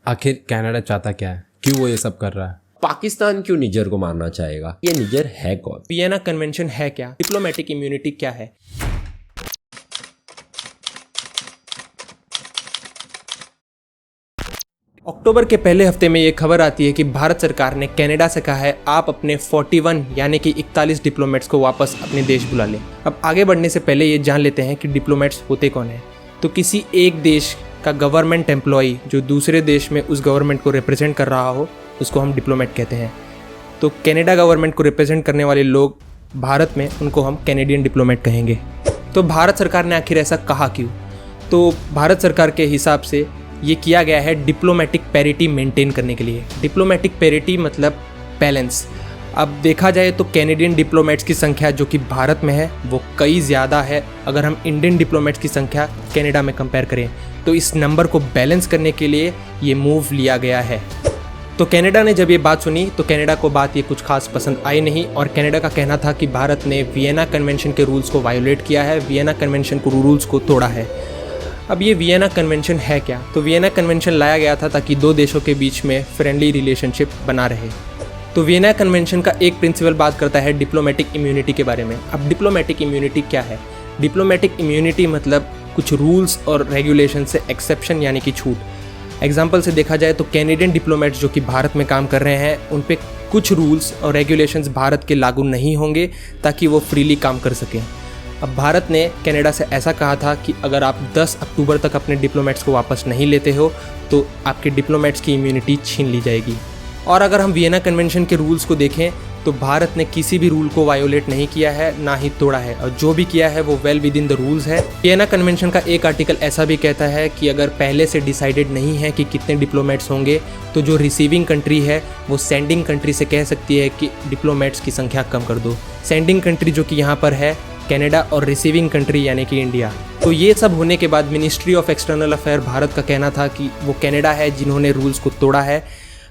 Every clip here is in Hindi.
आखिर कनाडा चाहता क्या है? क्यों वो ये सब कर रहा है? पाकिस्तान क्यों निजर को मारना चाहेगा? ये निजर है कौन? वियना कन्वेंशन है क्या? डिप्लोमेटिक इम्यूनिटी क्या है? अक्टूबर के पहले हफ्ते में ये खबर आती है कि भारत सरकार ने कनाडा से कहा है आप अपने 41 यानी कि 41 डिप्लोमेट्स को वापस अपने देश बुला लें। अब आगे बढ़ने से पहले ये जान लेते हैं कि डिप्लोमेट्स होते कौन हैं। तो किसी एक देश का गवर्नमेंट एम्प्लॉई जो दूसरे देश में उस गवर्नमेंट को रिप्रेजेंट कर रहा हो उसको हम डिप्लोमेट कहते हैं। तो कनाडा गवर्नमेंट को रिप्रेजेंट करने वाले लोग भारत में, उनको हम कैनेडियन डिप्लोमेट कहेंगे। तो भारत सरकार ने आखिर ऐसा कहा क्यों? तो भारत सरकार के हिसाब से ये किया गया है डिप्लोमेटिक पैरिटी मेंटेन करने के लिए। डिप्लोमेटिक पैरिटी मतलब बैलेंस। अब देखा जाए तो कैनेडियन डिप्लोमेट्स की संख्या जो कि भारत में है वो कई ज़्यादा है अगर हम इंडियन डिप्लोमेट्स की संख्या कनाडा में कंपेयर करें। तो इस नंबर को बैलेंस करने के लिए ये मूव लिया गया है। तो कनाडा ने जब ये बात सुनी तो कनाडा को बात ये कुछ खास पसंद आई नहीं और कनाडा का कहना था कि भारत ने वियना कन्वेंशन के रूल्स को वायोलेट किया है, वियना कन्वेंशन को रूल्स को तोड़ा है। अब ये वियना कन्वेंशन है क्या? तो वियना कन्वेंशन लाया गया था ताकि दो देशों के बीच में फ्रेंडली रिलेशनशिप बना रहे। तो वियना कन्वेंशन का एक प्रिंसिपल बात करता है डिप्लोमेटिक इम्यूनिटी के बारे में। अब डिप्लोमेटिक इम्यूनिटी क्या है? डिप्लोमेटिक इम्यूनिटी मतलब कुछ रूल्स और रेगुलेशन से एक्सेप्शन यानी कि छूट। एग्जाम्पल से देखा जाए तो कैनेडियन डिप्लोमेट्स जो कि भारत में काम कर रहे हैं उन पे कुछ रूल्स और रेगुलेशंस भारत के लागू नहीं होंगे ताकि वो फ्रीली काम कर सकें। अब भारत ने कनाडा से ऐसा कहा था कि अगर आप 10 अक्टूबर तक अपने डिप्लोमेट्स को वापस नहीं लेते हो तो आपके डिप्लोमेट्स की इम्यूनिटी छीन ली जाएगी। और अगर हम वियना कन्वेंशन के रूल्स को देखें तो भारत ने किसी भी रूल को वायोलेट नहीं किया है, ना ही तोड़ा है, और जो भी किया है वो well with in the rules है। वियना कन्वेंशन का एक आर्टिकल ऐसा भी कहता है कि अगर पहले से डिसाइडेड नहीं है कि कितने डिप्लोमेट्स होंगे तो जो रिसीविंग कंट्री है वो सेंडिंग कंट्री से कह सकती है कि डिप्लोमेट्स की संख्या कम कर दो। सेंडिंग कंट्री जो कि यहाँ पर है कनाडा और रिसीविंग कंट्री यानी कि इंडिया। तो ये सब होने के बाद ministry of external affair Bharat का कहना था कि वो कनाडा है जिन्होंने रूल्स को तोड़ा है।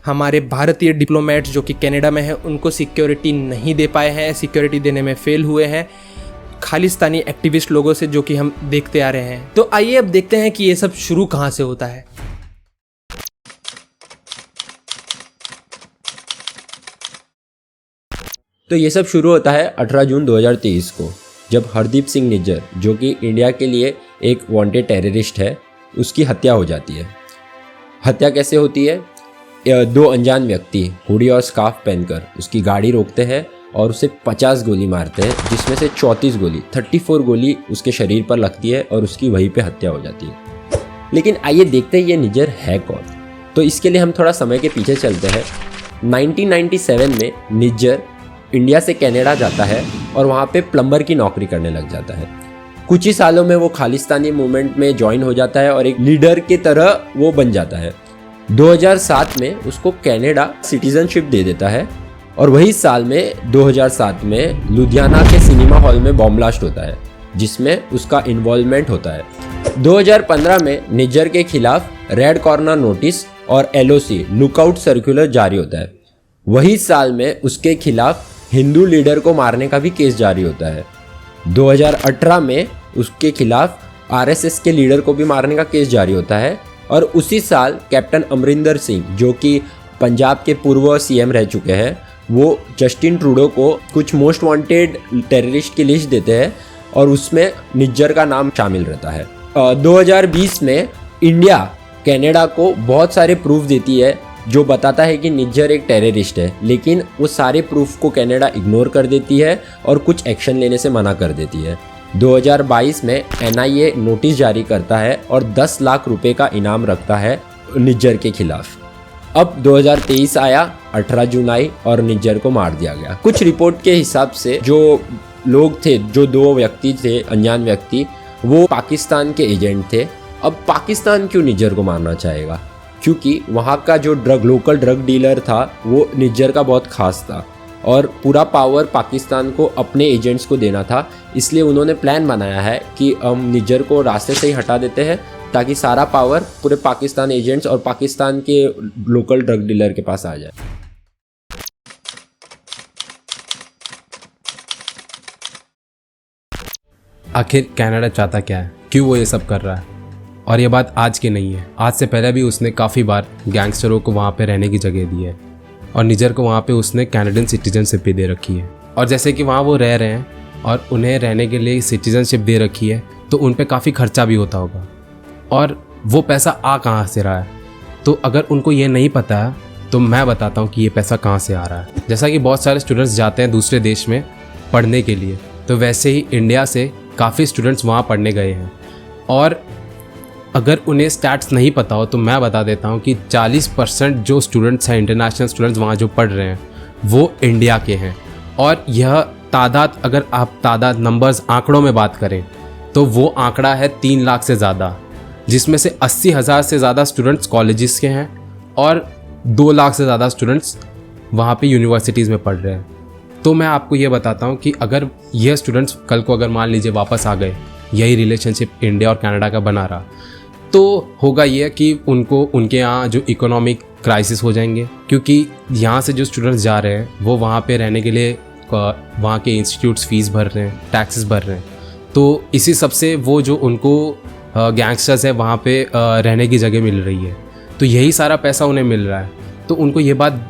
हमारे भारतीय डिप्लोमेट्स जो कि कनाडा में हैं उनको सिक्योरिटी नहीं दे पाए हैं, सिक्योरिटी देने में फेल हुए हैं खालिस्तानी एक्टिविस्ट लोगों से जो कि हम देखते आ रहे हैं। तो आइए अब देखते हैं कि ये सब शुरू कहाँ से होता है। तो ये सब शुरू होता है 18 जून 2023 को, जब हरदीप सिंह निज्जर जो कि इंडिया के लिए एक वांटेड टेररिस्ट है उसकी हत्या हो जाती है। हत्या कैसे होती है? दो अनजान व्यक्ति हुडी और स्कार्फ पहनकर उसकी गाड़ी रोकते हैं और उसे 50 गोली मारते हैं, जिसमें से 34 गोली उसके शरीर पर लगती है और उसकी वहीं पे हत्या हो जाती है। लेकिन आइए देखते हैं ये निज्जर है कौन। तो इसके लिए हम थोड़ा समय के पीछे चलते हैं। 1997 में निज्जर इंडिया से कनाडा जाता है और वहाँ पे प्लम्बर की नौकरी करने लग जाता है। कुछ ही सालों में वो खालिस्तानी मूवमेंट में ज्वाइन हो जाता है और एक लीडर की तरह वो बन जाता है। 2007 में उसको कनाडा सिटीजनशिप दे देता है और वही साल में 2007 में लुधियाना के सिनेमा हॉल में बॉम्ब ब्लास्ट होता है जिसमें उसका इन्वॉल्वमेंट होता है। 2015 में निज्जर के खिलाफ रेड कॉर्नर नोटिस और LOC लुकआउट सर्कुलर जारी होता है। वही साल में उसके खिलाफ हिंदू लीडर को मारने का भी केस जारी होता है। 2018 में उसके खिलाफ RSS के लीडर को भी मारने का केस जारी होता है और उसी साल कैप्टन अमरिंदर सिंह जो कि पंजाब के पूर्व CM रह चुके हैं वो जस्टिन ट्रूडो को कुछ मोस्ट वांटेड टेररिस्ट की लिस्ट देते हैं और उसमें निज्जर का नाम शामिल रहता है। 2020 में इंडिया कनाडा को बहुत सारे प्रूफ देती है जो बताता है कि निज्जर एक टेररिस्ट है, लेकिन वो सारे प्रूफ को कनाडा इग्नोर कर देती है और कुछ एक्शन लेने से मना कर देती है। 2022 में NIA नोटिस जारी करता है और 10 लाख रुपए का इनाम रखता है निज्जर के खिलाफ। अब 2023 आया, 18 जून आई और निज्जर को मार दिया गया। कुछ रिपोर्ट के हिसाब से जो लोग थे, जो दो व्यक्ति थे अनजान व्यक्ति, वो पाकिस्तान के एजेंट थे। अब पाकिस्तान क्यों निज्जर को मारना चाहेगा? क्योंकि वहाँ का जो लोकल ड्रग डीलर था वो निज्जर का बहुत खास था और पूरा पावर पाकिस्तान को अपने एजेंट्स को देना था। इसलिए उन्होंने प्लान बनाया है कि हम निज्जर को रास्ते से ही हटा देते हैं ताकि सारा पावर पूरे पाकिस्तान एजेंट्स और पाकिस्तान के लोकल ड्रग डीलर के पास आ जाए। आखिर कनाडा चाहता क्या है? क्यों वो ये सब कर रहा है? और ये बात आज की नहीं है, आज से पहले भी उसने काफ़ी बार गैंगस्टरों को वहाँ पे रहने की जगह दी है और निजर को वहाँ पे उसने कैनेडियन सिटीजनशिप भी दे रखी है। और जैसे कि वहाँ वो रह रहे हैं और उन्हें रहने के लिए सिटीजनशिप दे रखी है, तो उन पे काफ़ी खर्चा भी होता होगा और वो पैसा आ कहाँ से रहा है। तो अगर उनको ये नहीं पता है तो मैं बताता हूँ कि ये पैसा कहाँ से आ रहा है। जैसा कि बहुत सारे स्टूडेंट्स जाते हैं दूसरे देश में पढ़ने के लिए, तो वैसे ही इंडिया से काफ़ी स्टूडेंट्स वहाँ पढ़ने गए हैं और अगर उन्हें स्टैट्स नहीं पता हो तो मैं बता देता हूँ कि 40% जो स्टूडेंट्स हैं, इंटरनेशनल स्टूडेंट्स वहाँ जो पढ़ रहे हैं, वो इंडिया के हैं। और यह तादाद, अगर आप तादाद नंबर्स आंकड़ों में बात करें तो वो आंकड़ा है 3 लाख से ज़्यादा, जिसमें से 80,000 से ज़्यादा स्टूडेंट्स कॉलेजेस के हैं और 2 लाख से ज़्यादा स्टूडेंट्स वहाँ पे यूनिवर्सिटीज़ में पढ़ रहे हैं। तो मैं आपको ये बताता हूँ कि अगर यह स्टूडेंट्स कल को अगर मान लीजिए वापस आ गए, यही रिलेशनशिप इंडिया और कनाडा का बना रहा, तो होगा ये कि उनको उनके यहाँ जो इकोनॉमिक क्राइसिस हो जाएंगे, क्योंकि यहाँ से जो स्टूडेंट्स जा रहे हैं वो वहाँ पे रहने के लिए वहाँ के इंस्टीट्यूट्स फीस भर रहे हैं, टैक्सेस भर रहे हैं। तो इसी सब से वो जो उनको गैंगस्टर्स है वहाँ पे रहने की जगह मिल रही है, तो यही सारा पैसा उन्हें मिल रहा है। तो उनको ये बात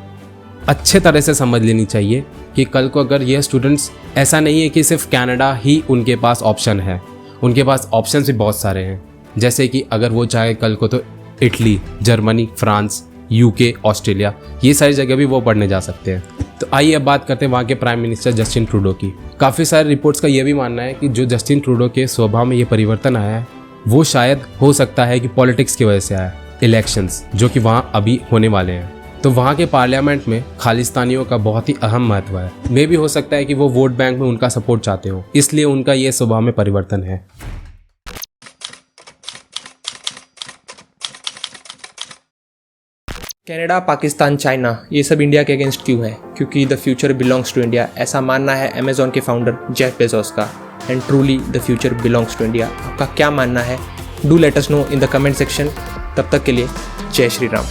अच्छे तरह से समझ लेनी चाहिए कि कल को अगर ये स्टूडेंट्स, ऐसा नहीं है कि सिर्फ कनाडा ही उनके पास ऑप्शन है, उनके पास ऑप्शन भी बहुत सारे हैं। जैसे कि अगर वो चाहे कल को तो Italy, Germany, France, UK, Australia, ये सारी जगह भी वो पढ़ने जा सकते हैं। तो आइए अब बात करते हैं वहाँ के प्राइम मिनिस्टर जस्टिन ट्रूडो की। काफ़ी सारे रिपोर्ट्स का ये भी मानना है कि जो जस्टिन ट्रूडो के स्वभाव में ये परिवर्तन आया है वो शायद हो सकता है कि पॉलिटिक्स की वजह से आया, इलेक्शंस जो कि वहाँ अभी होने वाले हैं। तो वहाँ के पार्लियामेंट में खालिस्तानियों का बहुत ही अहम महत्व है। मे भी हो सकता है कि वो वोट बैंक में उनका सपोर्ट चाहते हो, इसलिए उनका ये स्वभाव में परिवर्तन है। कनाडा, पाकिस्तान, चाइना, ये सब इंडिया के अगेंस्ट क्यों है? क्योंकि the future belongs to India, ऐसा मानना है अमेजॉन के फाउंडर जेफ बेजोस का। And truly the future belongs to India. आपका क्या मानना है? Do let us know in the comment section. तब तक के लिए जय श्री राम।